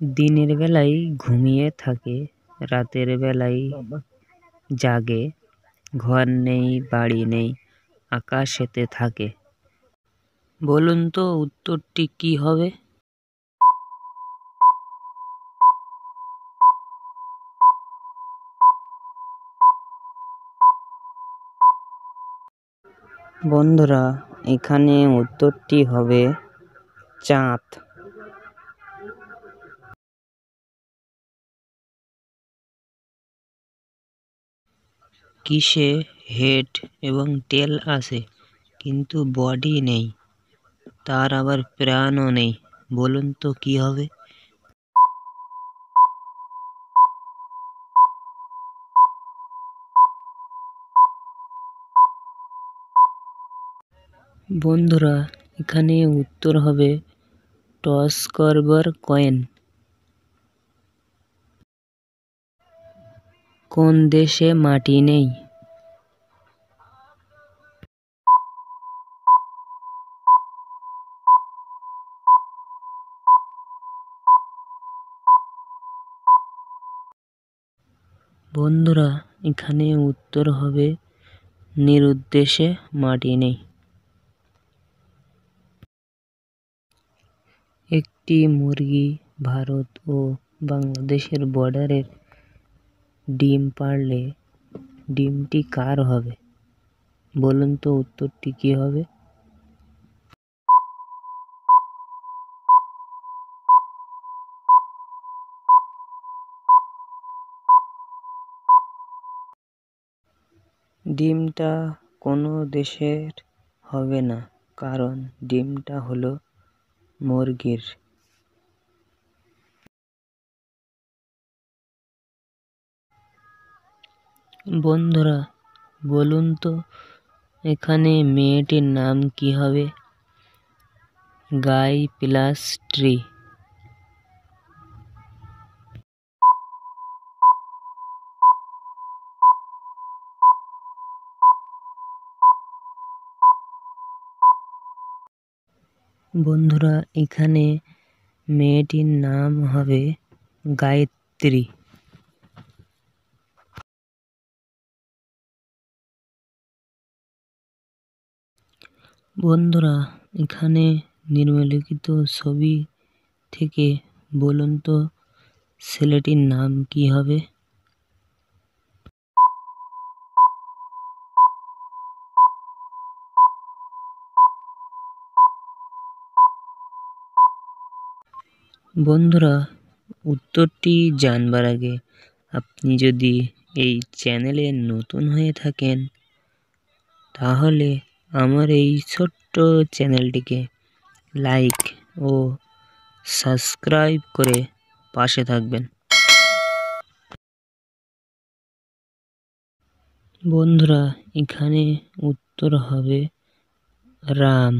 দিনের বেলায় ঘুমিয়ে থাকে, রাতের বেলায় জাগে, ঘর নেই বাড়ি নেই, আকাশেতে থাকে। বলুন তো উত্তরটি কি হবে? বন্ধুরা, এখানে উত্তরটি হবে চাঁদ। কিসে হেড এবং টেল আছে কিন্তু বডি নেই, তার আবার প্রাণও নেই? বলুন তো কি হবে? বন্ধুরা, এখানে উত্তর হবে টস করবার কয়েন। কোন দেশে মাটি নেই? বন্ধুরা, এখানে উত্তর হবে নিরুদ্দেশে মাটি নেই। একটি মুরগি ভারত ও বাংলাদেশের বর্ডারের ডিম পাড়লে ডিমটি কার হবে? বলুন তো উত্তরটি কি হবে? ডিমটা কোনো দেশের হবে না, কারণ ডিমটা হলো মুরগির। বন্ধুরা, বলুন তো এখানে মেয়েটির নাম কি হবে? গাই প্লাস ট্রি। বন্ধুরা, এখানে মেয়েটির নাম হবে গায়ত্রী। বন্ধুরা, এখানে নিম্নলিখিত ছবি থেকে বলুন তো ছেলেটির নাম কি হবে? বন্ধুরা, উত্তরটি জানবার আগে আপনি যদি এই চ্যানেলে নতুন হয়ে থাকেন, তাহলে আমার এই ছোট্ট চ্যানেলটিকে লাইক ও সাবস্ক্রাইব করে পাশে থাকবেন। বন্ধুরা, এখানে উত্তর হবে রাম।